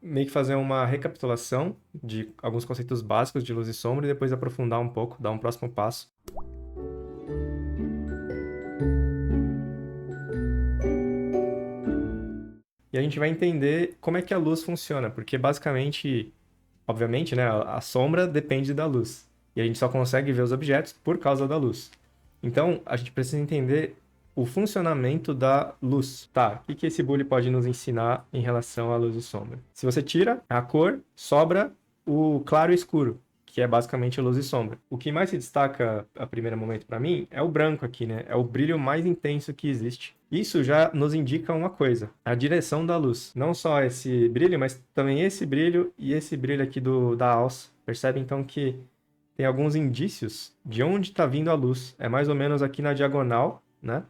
meio que fazer uma recapitulação de alguns conceitos básicos de luz e sombra e depois aprofundar um pouco, dar um próximo passo. E a gente vai entender como é que a luz funciona, porque basicamente, obviamente, né, a sombra depende da luz. E a gente só consegue ver os objetos por causa da luz. Então, a gente precisa entender o funcionamento da luz. Tá, o que esse bully pode nos ensinar em relação à luz e sombra? Se você tira a cor, sobra o claro e escuro, que é basicamente luz e sombra. O que mais se destaca a primeiro momento para mim é o branco aqui, né? É o brilho mais intenso que existe. Isso já nos indica uma coisa, a direção da luz. Não só esse brilho, mas também esse brilho e esse brilho aqui da alça. Percebe então que tem alguns indícios de onde está vindo a luz. É mais ou menos aqui na diagonal, né?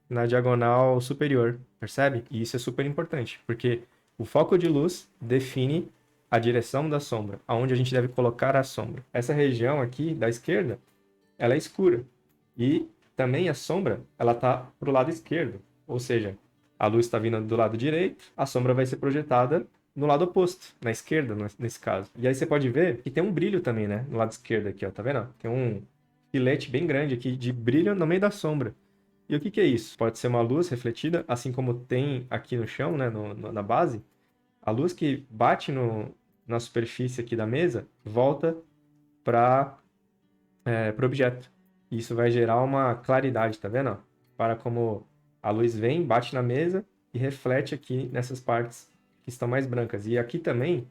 Na diagonal superior, percebe? E isso é super importante, porque o foco de luz define a direção da sombra, aonde a gente deve colocar a sombra. Essa região aqui da esquerda, ela é escura. E também a sombra, ela está para o lado esquerdo. Ou seja, a luz está vindo do lado direito, a sombra vai ser projetada no lado oposto, na esquerda, nesse caso. E aí você pode ver que tem um brilho também, né? No lado esquerdo aqui, ó, tá vendo? Tem um filete bem grande aqui de brilho no meio da sombra. E o que que é isso? Pode ser uma luz refletida, assim como tem aqui no chão, né, na base. A luz que bate na superfície aqui da mesa volta para o objeto. Isso vai gerar uma claridade, tá vendo? Para como a luz vem, bate na mesa e reflete aqui nessas partes que estão mais brancas. E aqui também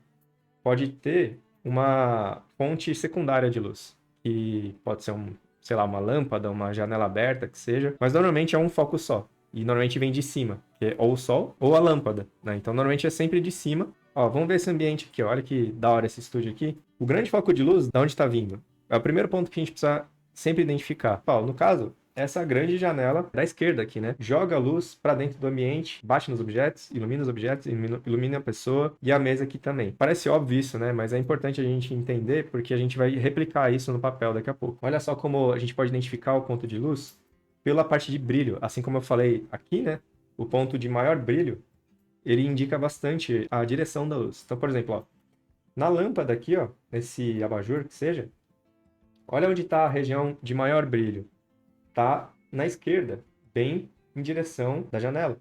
pode ter uma fonte secundária de luz, que pode ser sei lá, uma lâmpada, uma janela aberta, que seja, mas normalmente é um foco só. E normalmente vem de cima, que é ou o sol ou a lâmpada, né? Então normalmente é sempre de cima. Ó, vamos ver esse ambiente aqui, ó. Olha que da hora esse estúdio aqui. O grande foco de luz, da onde está vindo? É o primeiro ponto que a gente precisa sempre identificar. Ó, no caso, essa grande janela da esquerda aqui, né? Joga a luz para dentro do ambiente, bate nos objetos, ilumina a pessoa e a mesa aqui também. Parece óbvio isso, né? Mas é importante a gente entender porque a gente vai replicar isso no papel daqui a pouco. Olha só como a gente pode identificar o ponto de luz pela parte de brilho. Assim como eu falei aqui, né? O ponto de maior brilho, ele indica bastante a direção da luz. Então, por exemplo, ó, na lâmpada aqui, ó, nesse abajur que seja, olha onde está a região de maior brilho. Está na esquerda, bem em direção da janela.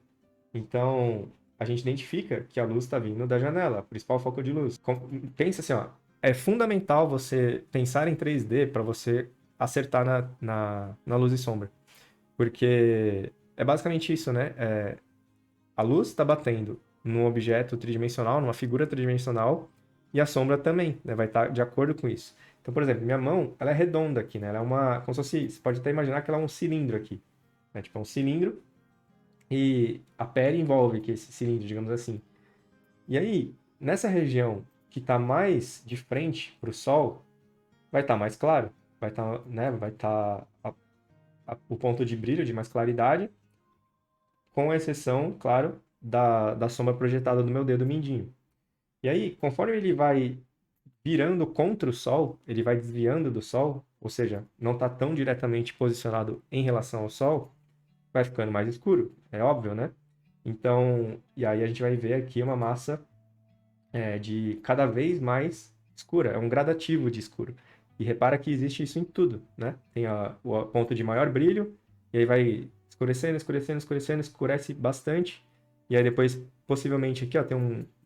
Então, a gente identifica que a luz está vindo da janela, o principal foco de luz. Pensa assim, ó, é fundamental você pensar em 3D para você acertar na luz e sombra. Porque é basicamente isso, né? A luz está batendo num objeto tridimensional, numa figura tridimensional, e a sombra também, né? Vai estar de acordo com isso. Então, por exemplo, minha mão, ela é redonda aqui, né? Ela é como se fosse, você pode até imaginar que ela é um cilindro aqui, né? Tipo, é um cilindro e a pele envolve aqui esse cilindro, digamos assim. E aí, nessa região que está mais de frente para o Sol, vai estar mais claro, vai estar, né? Vai estar o ponto de brilho de mais claridade, com exceção, claro, da sombra projetada do meu dedo mindinho. E aí, conforme ele vai virando contra o Sol, ele vai desviando do Sol, ou seja, não está tão diretamente posicionado em relação ao Sol, vai ficando mais escuro, é óbvio, né? Então, e aí a gente vai ver aqui uma massa de cada vez mais escura, é um gradativo de escuro. E repara que existe isso em tudo, né? Tem o ponto de maior brilho, e aí vai escurecendo, escurecendo, escurecendo, escurece bastante, e aí depois, possivelmente aqui, ó,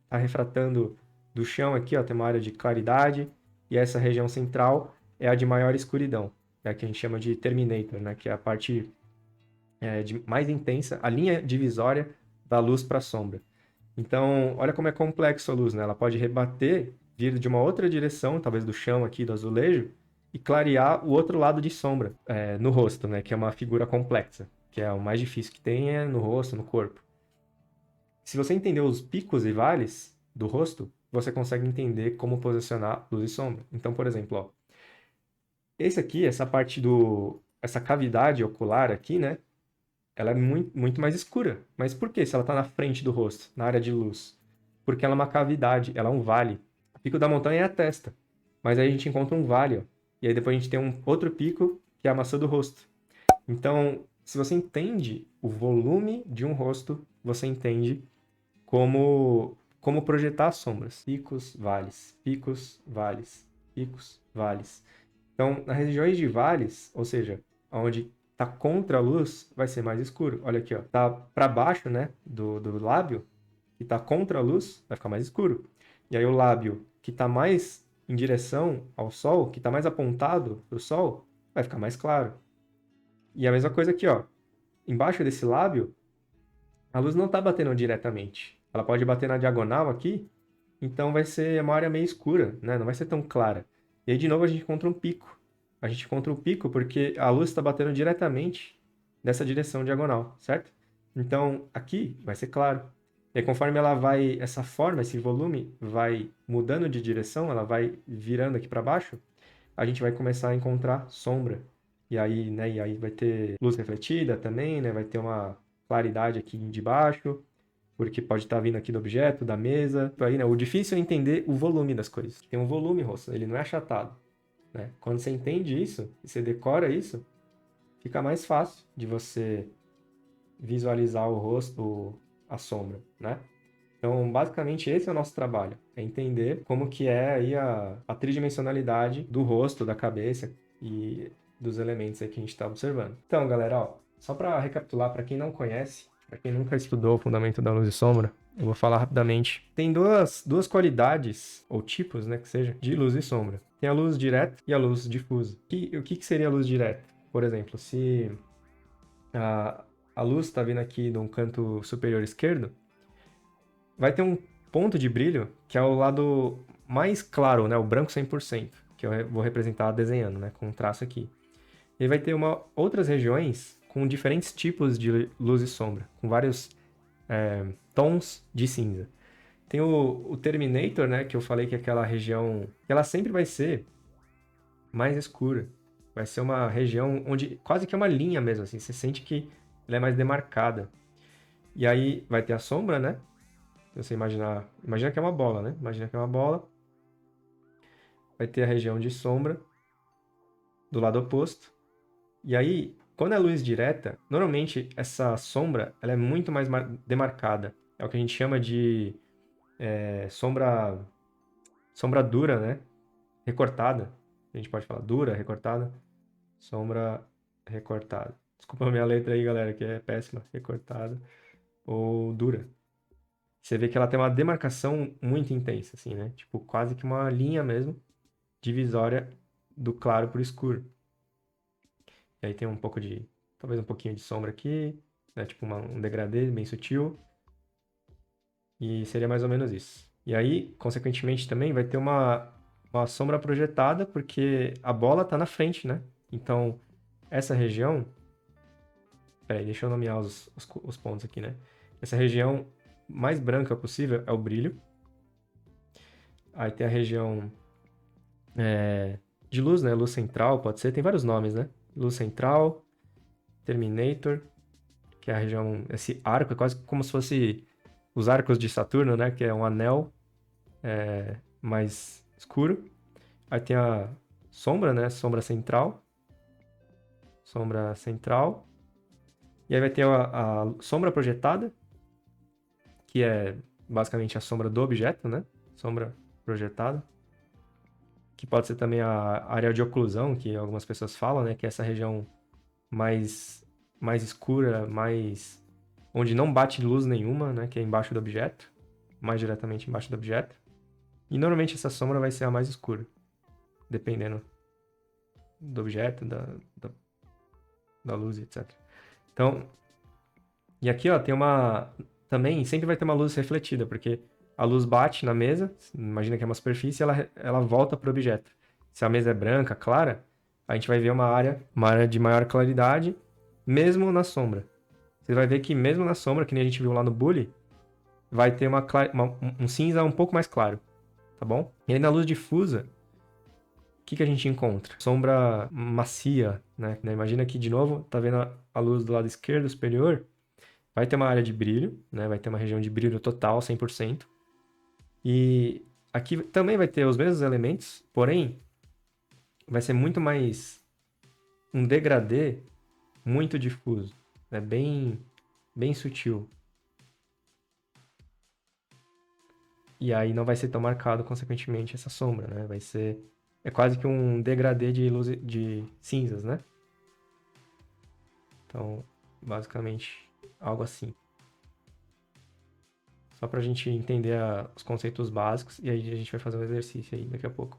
tá refratando do chão aqui, ó, tem uma área de claridade, e essa região central é a de maior escuridão, é a que a gente chama de terminator, né? Que é a parte mais intensa, a linha divisória da luz para a sombra. Então, olha como é complexo a luz, né? Ela pode rebater, vir de uma outra direção, talvez do chão aqui, do azulejo, e clarear o outro lado de sombra, no rosto, né? Que é uma figura complexa, que é o mais difícil que tem é no rosto, no corpo. Se você entender os picos e vales do rosto, você consegue entender como posicionar luz e sombra. Então, por exemplo, ó, esse aqui, essa cavidade ocular aqui, né? Ela é muito, muito mais escura. Mas por quê? Se ela está na frente do rosto, na área de luz? Porque ela é uma cavidade, ela é um vale. O pico da montanha é a testa. Mas aí a gente encontra um vale, ó. E aí depois a gente tem um outro pico, que é a maçã do rosto. Então, se você entende o volume de um rosto, você entende como como projetar as sombras. Picos, vales, picos, vales, picos, vales. Então, nas regiões de vales, ou seja, onde está contra a luz, vai ser mais escuro. Olha aqui, ó, tá para baixo, né, do lábio, que está contra a luz, vai ficar mais escuro. E aí o lábio que está mais em direção ao sol, que está mais apontado para o sol, vai ficar mais claro. E a mesma coisa aqui, ó. Embaixo desse lábio, a luz não está batendo diretamente. Ela pode bater na diagonal aqui, então vai ser uma área meio escura, né? Não vai ser tão clara. E aí, de novo, a gente encontra um pico. A gente encontra um pico porque a luz está batendo diretamente nessa direção diagonal, certo? Então, aqui vai ser claro. E aí, conforme ela vai, essa forma, esse volume vai mudando de direção, ela vai virando aqui para baixo, a gente vai começar a encontrar sombra. E aí vai ter luz refletida também, né? Vai ter uma claridade aqui de baixo, porque pode estar vindo aqui do objeto, da mesa. Aí, né? O difícil é entender o volume das coisas. Tem um volume, rosto, ele não é achatado, né? Quando você entende isso, e você decora isso, fica mais fácil de você visualizar o rosto, a sombra, né? Então, basicamente, esse é o nosso trabalho, é entender como que é aí a tridimensionalidade do rosto, da cabeça e dos elementos aí que a gente está observando. Então, galera, ó, só para recapitular, para quem não conhece, para quem nunca estudou o fundamento da luz e sombra, eu vou falar rapidamente. Tem duas qualidades, ou tipos, né, que seja, de luz e sombra. Tem a luz direta e a luz difusa. O que seria a luz direta? Por exemplo, se a luz está vindo aqui de um canto superior esquerdo, vai ter um ponto de brilho que é o lado mais claro, né? O branco 100%, que eu vou representar desenhando, né? Com um traço aqui. E vai ter outras regiões com diferentes tipos de luz e sombra, com vários tons de cinza. Tem o Terminator, né? Que eu falei que é aquela região que ela sempre vai ser mais escura. Vai ser uma região onde quase que é uma linha mesmo, assim. Você sente que ela é mais demarcada. E aí vai ter a sombra, né? Se você imagina que é uma bola, né? Imagina que é uma bola. Vai ter a região de sombra do lado oposto. E aí, quando é luz direta, normalmente essa sombra ela é muito mais demarcada. É o que a gente chama de sombra dura, né? Recortada. A gente pode falar dura, recortada. Sombra recortada. Desculpa a minha letra aí, galera, que é péssima. Recortada ou dura. Você vê que ela tem uma demarcação muito intensa, assim, né? Tipo, quase que uma linha mesmo, divisória do claro para o escuro. E aí tem um pouco talvez um pouquinho de sombra aqui, né? Tipo um degradê bem sutil. E seria mais ou menos isso. E aí, consequentemente, também vai ter uma sombra projetada, porque a bola está na frente, né? Então, essa região... Peraí, deixa eu nomear os pontos aqui, né? Essa região mais branca possível é o brilho. Aí tem a região de luz, né? Luz central, pode ser. Tem vários nomes, né? Luz central, Terminator, que é a região... Esse arco é quase como se fosse os arcos de Saturno, né? Que é um anel mais escuro. Aí tem a sombra, né? Sombra central. Sombra central. E aí vai ter a sombra projetada, que é basicamente a sombra do objeto, né? Sombra projetada. Que pode ser também a área de oclusão, que algumas pessoas falam, né? Que é essa região mais escura, mais onde não bate luz nenhuma, né? Que é embaixo do objeto, mais diretamente embaixo do objeto. E normalmente essa sombra vai ser a mais escura, dependendo do objeto, da luz, etc. Então, e aqui, ó, tem também sempre vai ter uma luz refletida, porque a luz bate na mesa, imagina que é uma superfície, e ela volta para o objeto. Se a mesa é branca, clara, a gente vai ver uma área de maior claridade, mesmo na sombra. Você vai ver que mesmo na sombra, que nem a gente viu lá no Bully, vai ter um cinza um pouco mais claro, tá bom? E aí na luz difusa, o que a gente encontra? Sombra macia, né? Imagina que, de novo, tá vendo a luz do lado esquerdo superior? Vai ter uma área de brilho, né? Vai ter uma região de brilho total, 100%. E aqui também vai ter os mesmos elementos, porém, vai ser muito mais um degradê muito difuso. É bem sutil. E aí não vai ser tão marcado, consequentemente, essa sombra, né? Vai ser... É quase que um degradê de luz de cinzas, né? Então, basicamente, algo assim. Só pra gente entender os conceitos básicos, e aí a gente vai fazer um exercício aí daqui a pouco,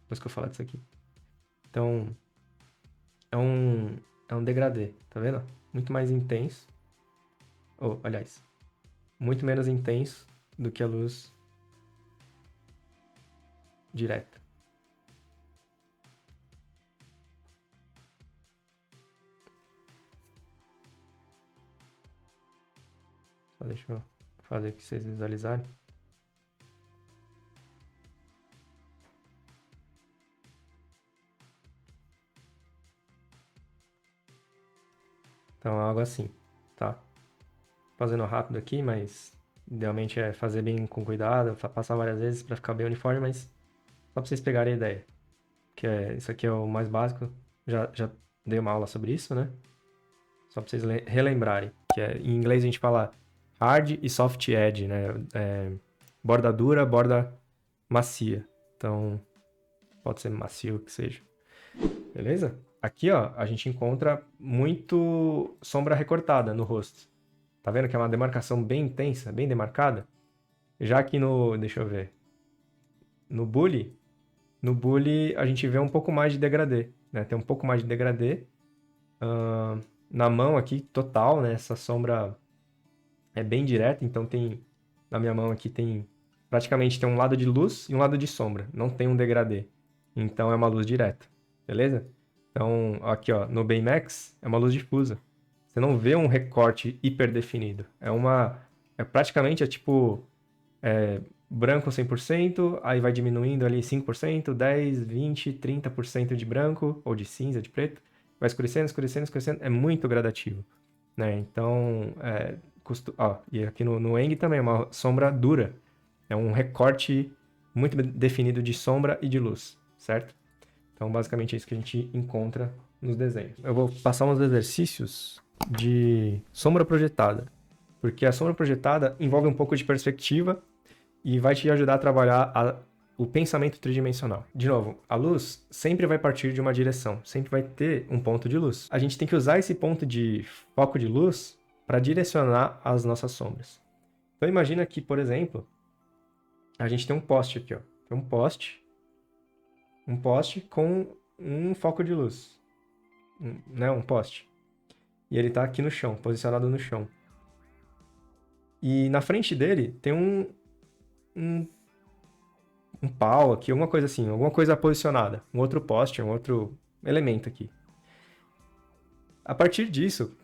depois que eu falar disso aqui. Então, é um, é um degradê, tá vendo? Muito mais intenso. Ou, aliás, muito menos intenso do que a luz direta. Só deixa eu fazer aqui pra vocês visualizarem. Então, é algo assim, tá? Fazendo rápido aqui, mas idealmente é fazer bem com cuidado, passar várias vezes para ficar bem uniforme, mas só para vocês pegarem a ideia. Que isso aqui é o mais básico. Já dei uma aula sobre isso, né? Só para vocês relembrarem. Que em inglês a gente fala hard e soft edge, né? Borda dura, borda macia. Então, pode ser macio que seja. Beleza? Aqui, ó, a gente encontra muito sombra recortada no rosto. Tá vendo que é uma demarcação bem intensa, bem demarcada? Já que deixa eu ver. No Bully a gente vê um pouco mais de degradê, né? Tem um pouco mais de degradê. Na mão aqui, total, né? Essa sombra é bem direta, então na minha mão aqui praticamente tem um lado de luz e um lado de sombra, não tem um degradê. Então é uma luz direta, beleza? Então, aqui ó, no Baymax é uma luz difusa. Você não vê um recorte hiper definido. Praticamente tipo branco 100%, aí vai diminuindo ali 5%, 10, 20, 30% de branco ou de cinza, de preto, vai escurecendo, escurecendo, escurecendo, é muito gradativo, né? Então, e aqui no Eng também é uma sombra dura, é um recorte muito definido de sombra e de luz, certo? Então, basicamente é isso que a gente encontra nos desenhos. Eu vou passar uns exercícios de sombra projetada, porque a sombra projetada envolve um pouco de perspectiva e vai te ajudar a trabalhar o pensamento tridimensional. De novo, a luz sempre vai partir de uma direção, sempre vai ter um ponto de luz. A gente tem que usar esse ponto de foco de luz para direcionar as nossas sombras. Então imagina que, por exemplo, a gente tem um poste aqui, ó. Tem um poste com um foco de luz, né? Um poste. E ele está aqui no chão, posicionado no chão. E na frente dele tem um pau aqui, alguma coisa assim, alguma coisa posicionada, um outro poste, um outro elemento aqui. A partir disso,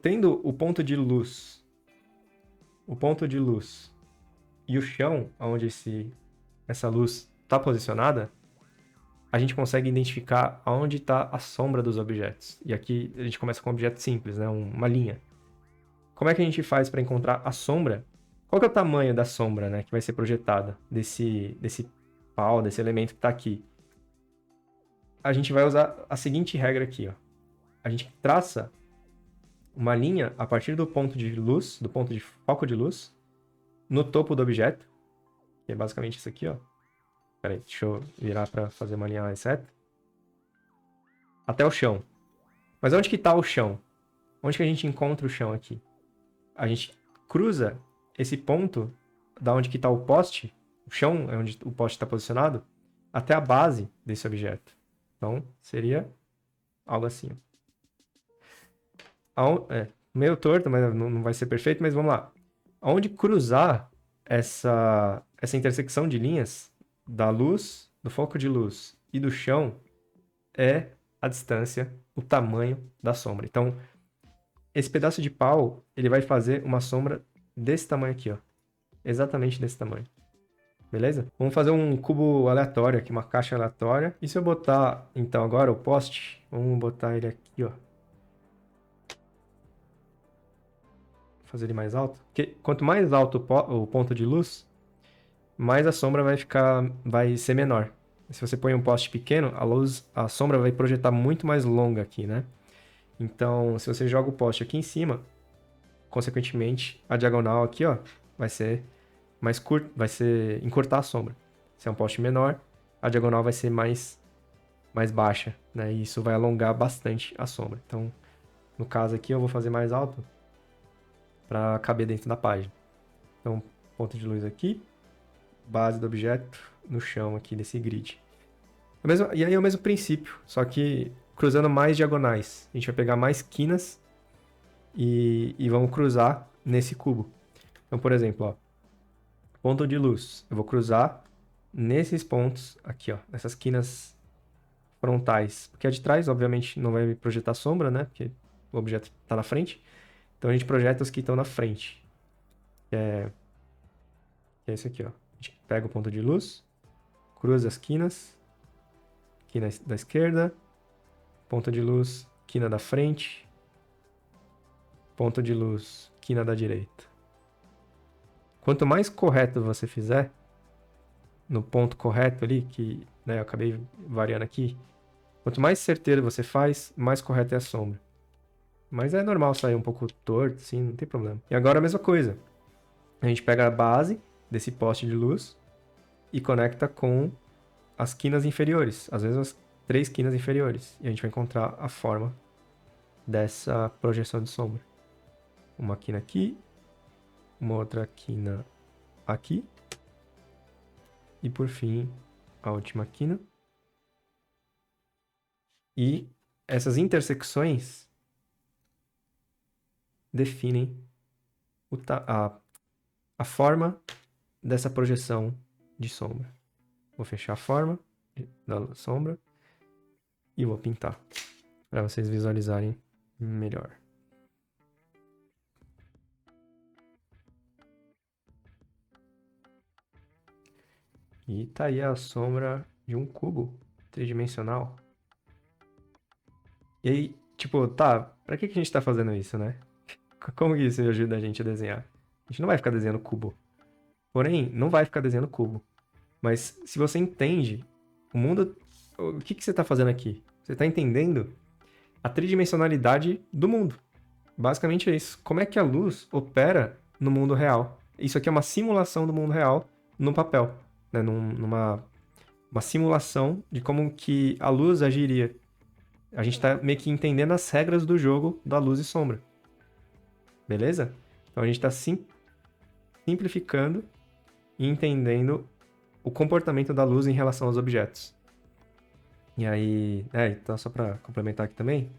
tendo o ponto de luz e o chão, onde essa luz está posicionada, a gente consegue identificar aonde está a sombra dos objetos. E aqui a gente começa com um objeto simples, né? Uma linha. Como é que a gente faz para encontrar a sombra? Qual que é o tamanho da sombra, né, que vai ser projetada desse pau, desse elemento que está aqui? A gente vai usar a seguinte regra aqui, ó. A gente traça uma linha a partir do ponto de luz, do ponto de foco de luz, no topo do objeto, que é basicamente isso aqui, ó. Peraí, deixa eu virar para fazer uma linha mais reta. Até o chão. Mas onde que está o chão? Onde que a gente encontra o chão aqui? A gente cruza esse ponto da onde que está o poste, o chão é onde o poste está posicionado, até a base desse objeto. Então, seria algo assim. Meio torto, mas não vai ser perfeito, mas vamos lá. Aonde cruzar essa intersecção de linhas da luz, do foco de luz e do chão é a distância, o tamanho da sombra. Então, esse pedaço de pau, ele vai fazer uma sombra desse tamanho aqui, ó. Exatamente desse tamanho. Beleza? Vamos fazer um cubo aleatório aqui, uma caixa aleatória. E se eu botar, então, agora o poste? Vamos botar ele aqui, ó. Fazer ele mais alto. Porque quanto mais alto o ponto de luz, mais a sombra vai ser menor. Se você põe um poste pequeno, a sombra vai projetar muito mais longa aqui, né? Então, se você joga o poste aqui em cima, consequentemente, a diagonal aqui, ó, vai ser mais curto, vai ser encurtar a sombra. Se é um poste menor, a diagonal vai ser mais baixa, né? E isso vai alongar bastante a sombra. Então, no caso aqui, eu vou fazer mais alto para caber dentro da página. Então, ponto de luz aqui, base do objeto no chão aqui desse grid. E aí é o mesmo princípio, só que cruzando mais diagonais. A gente vai pegar mais quinas e vamos cruzar nesse cubo. Então, por exemplo, ó, ponto de luz. Eu vou cruzar nesses pontos aqui, ó, nessas quinas frontais. Porque a de trás, obviamente, não vai projetar sombra, né? Porque o objeto está na frente. Então a gente projeta os que estão na frente. Que é esse aqui, ó. A gente pega o ponto de luz, cruza as quinas, quina da esquerda, ponto de luz, quina da frente, ponto de luz, quina da direita. Quanto mais correto você fizer, no ponto correto ali, que né, eu acabei variando aqui, quanto mais certeiro você faz, mais correta é a sombra. Mas é normal sair um pouco torto, sim, não tem problema. E agora a mesma coisa. A gente pega a base desse poste de luz e conecta com as quinas inferiores, às vezes as 3 quinas inferiores. E a gente vai encontrar a forma dessa projeção de sombra. Uma quina aqui, uma outra quina aqui. E por fim, a última quina. E essas intersecções definem a forma dessa projeção de sombra. Vou fechar a forma da sombra e vou pintar para vocês visualizarem melhor. E tá aí a sombra de um cubo tridimensional. E aí, tipo, tá, pra que a gente tá fazendo isso, né? Como que isso ajuda a gente a desenhar? A gente não vai ficar desenhando cubo. Porém, não vai ficar desenhando cubo. Mas se você entende o mundo, o que você tá fazendo aqui? Você tá entendendo a tridimensionalidade do mundo. Basicamente é isso. Como é que a luz opera no mundo real? Isso aqui é uma simulação do mundo real no papel, né? Numa uma simulação de como que a luz agiria. A gente está meio que entendendo as regras do jogo da luz e sombra. Beleza? Então a gente está simplificando e entendendo o comportamento da luz em relação aos objetos. E aí, então só para complementar aqui também,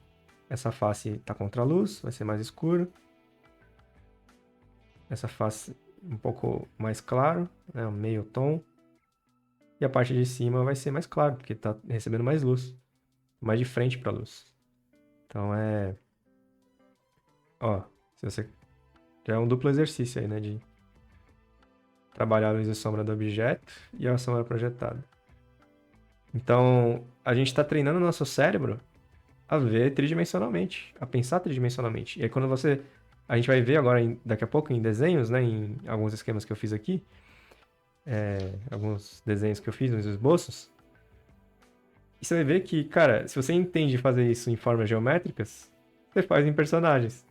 essa face está contra a luz, vai ser mais escuro. Essa face um pouco mais claro, né, um meio tom. E a parte de cima vai ser mais claro, porque está recebendo mais luz, mais de frente para a luz. Então ó, se você já é um duplo exercício aí, né, de trabalhar a luz e sombra do objeto e a sombra projetada. Então, a gente está treinando o nosso cérebro a ver tridimensionalmente, a pensar tridimensionalmente. E aí quando a gente vai ver agora, daqui a pouco, em desenhos, né, em alguns esquemas que eu fiz aqui, alguns desenhos que eu fiz, uns esboços, e você vai ver que, cara, se você entende fazer isso em formas geométricas, você faz em personagens,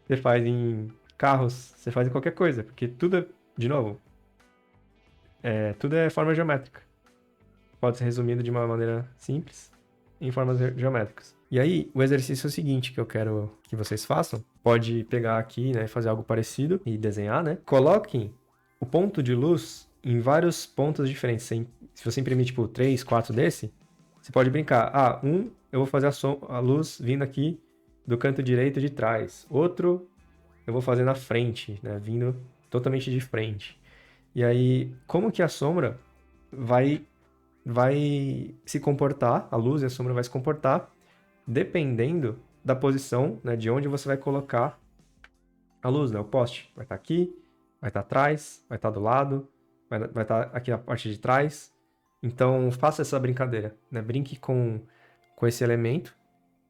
você faz em carros, você faz em qualquer coisa, porque tudo é, de novo, tudo é forma geométrica. Pode ser resumido de uma maneira simples, em formas geométricas. E aí, o exercício é o seguinte que eu quero que vocês façam. Pode pegar aqui, né, fazer algo parecido e desenhar, né? Coloquem o ponto de luz em vários pontos diferentes. Se você imprimir, tipo, 3, 4 desse, você pode brincar. Ah, eu vou fazer a luz vindo aqui do canto direito de trás. Outro, eu vou fazer na frente, né, vindo totalmente de frente. E aí, como que a sombra vai se comportar, a luz e a sombra vai se comportar dependendo da posição, né, de onde você vai colocar a luz, né? O poste vai estar aqui, vai estar atrás, vai estar do lado, vai estar aqui na parte de trás. Então, faça essa brincadeira, né? Brinque com esse elemento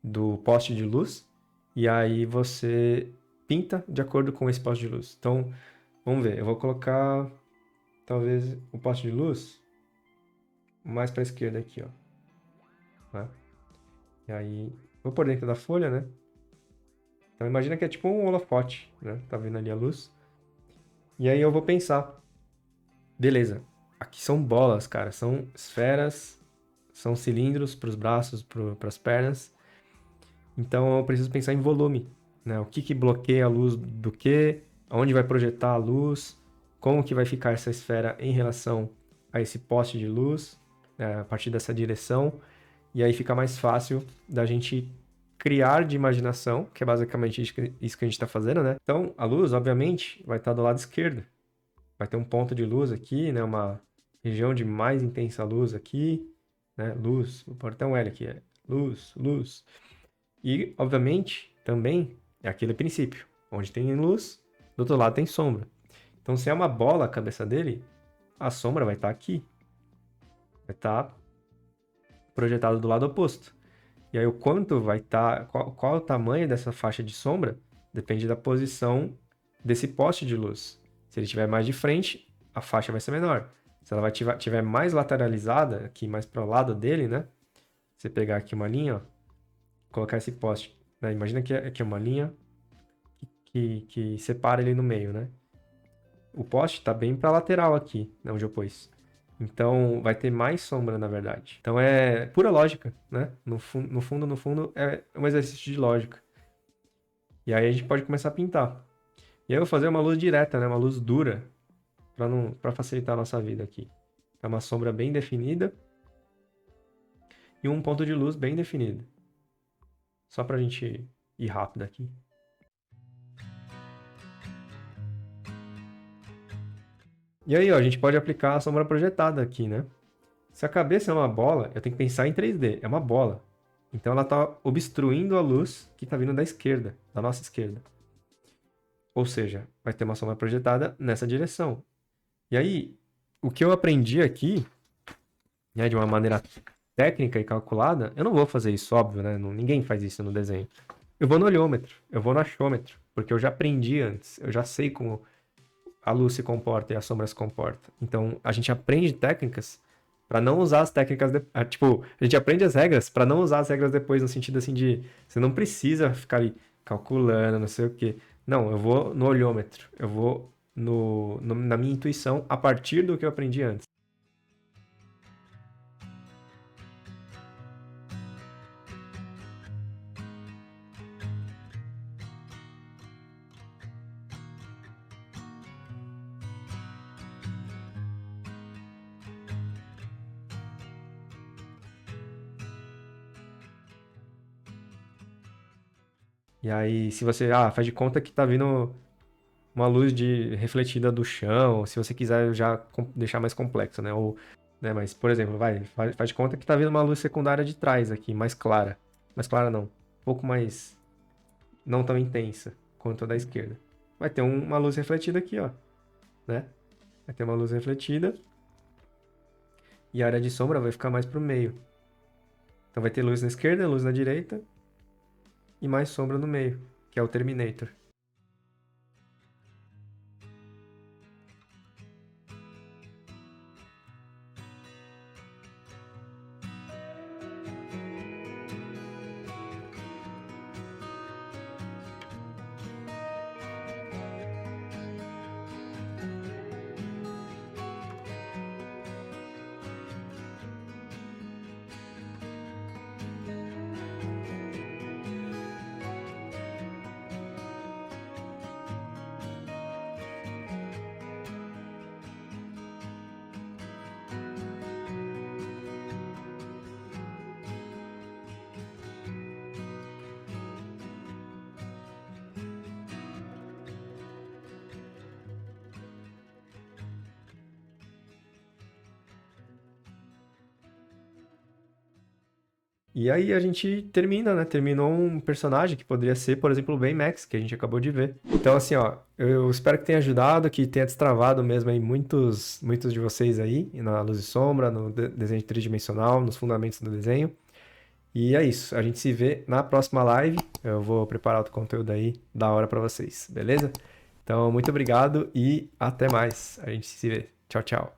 do poste de luz e aí você pinta de acordo com esse poste de luz. Então, vamos ver, eu vou colocar talvez o poste de luz mais para a esquerda aqui, ó. Né? E aí, vou por dentro da folha, né? Então imagina que é tipo um holofote, né? Tá vendo ali a luz. E aí eu vou pensar Beleza. Aqui são bolas, cara. São esferas, são cilindros para os braços, para as pernas. Então eu preciso pensar em volume, né? O que que bloqueia a luz do que, aonde vai projetar a luz, como que vai ficar essa esfera em relação a esse poste de luz, né? A partir dessa direção. E aí fica mais fácil da gente criar de imaginação, que é basicamente isso que a gente está fazendo, né? Então a luz, obviamente, vai estar do lado esquerdo. Vai ter um ponto de luz aqui, né? Uma região de mais intensa luz aqui, né? Luz, vou pôr até um L aqui, luz, luz. E, obviamente, também é aquele princípio. Onde tem luz, do outro lado tem sombra. Então, se é uma bola a cabeça dele, a sombra vai estar aqui. Vai estar projetada do lado oposto. E aí, o quanto vai estar... Qual é o tamanho dessa faixa de sombra? Depende da posição desse poste de luz. Se ele estiver mais de frente, a faixa vai ser menor. Se ela estiver mais lateralizada, aqui mais para o lado dele, né? Você pegar aqui uma linha, ó, colocar esse poste, né? Imagina que aqui é uma linha que separa ele no meio, né? O poste está bem para a lateral aqui, né, onde eu pus. Então, vai ter mais sombra, na verdade. Então, é pura lógica, né? No fundo, é um exercício de lógica. E aí a gente pode começar a pintar. E aí eu vou fazer uma luz direta, né? Uma luz dura, para facilitar a nossa vida aqui. É uma sombra bem definida e um ponto de luz bem definido. Só para a gente ir rápido aqui. E aí, ó, a gente pode aplicar a sombra projetada aqui, né? Se a cabeça é uma bola, eu tenho que pensar em 3D. É uma bola. Então ela está obstruindo a luz que está vindo da esquerda, da nossa esquerda. Ou seja, vai ter uma sombra projetada nessa direção. E aí, o que eu aprendi aqui, né, de uma maneira técnica e calculada, eu não vou fazer isso, óbvio, né? Ninguém faz isso no desenho. Eu vou no olhômetro, eu vou no achômetro, porque eu já aprendi antes, eu já sei como a luz se comporta e a sombra se comporta. Então, a gente aprende técnicas para não usar as técnicas... Tipo, a gente aprende as regras para não usar as regras depois, no sentido assim de... Você não precisa ficar ali calculando, não sei o quê. Não, eu vou no olhômetro. Eu vou na minha intuição a partir do que eu aprendi antes. E aí, se você... faz de conta que tá vindo uma luz refletida do chão, se você quiser já deixar mais complexo, né? Ou, né? Mas, por exemplo, faz de conta que tá vindo uma luz secundária de trás aqui, mais clara. Mais clara não, um pouco mais, não tão intensa quanto a da esquerda. Vai ter uma luz refletida aqui, ó, né? Vai ter uma luz refletida e a área de sombra vai ficar mais pro meio. Então vai ter luz na esquerda, luz na direita e mais sombra no meio, que é o Terminator. E aí a gente termina, né? Terminou um personagem que poderia ser, por exemplo, o Baymax, que a gente acabou de ver. Então, assim, ó, eu espero que tenha ajudado, que tenha destravado mesmo aí muitos de vocês aí, na luz e sombra, no desenho tridimensional, nos fundamentos do desenho. E é isso, a gente se vê na próxima live. Eu vou preparar outro conteúdo aí da hora pra vocês, beleza? Então, muito obrigado e até mais. A gente se vê. Tchau, tchau.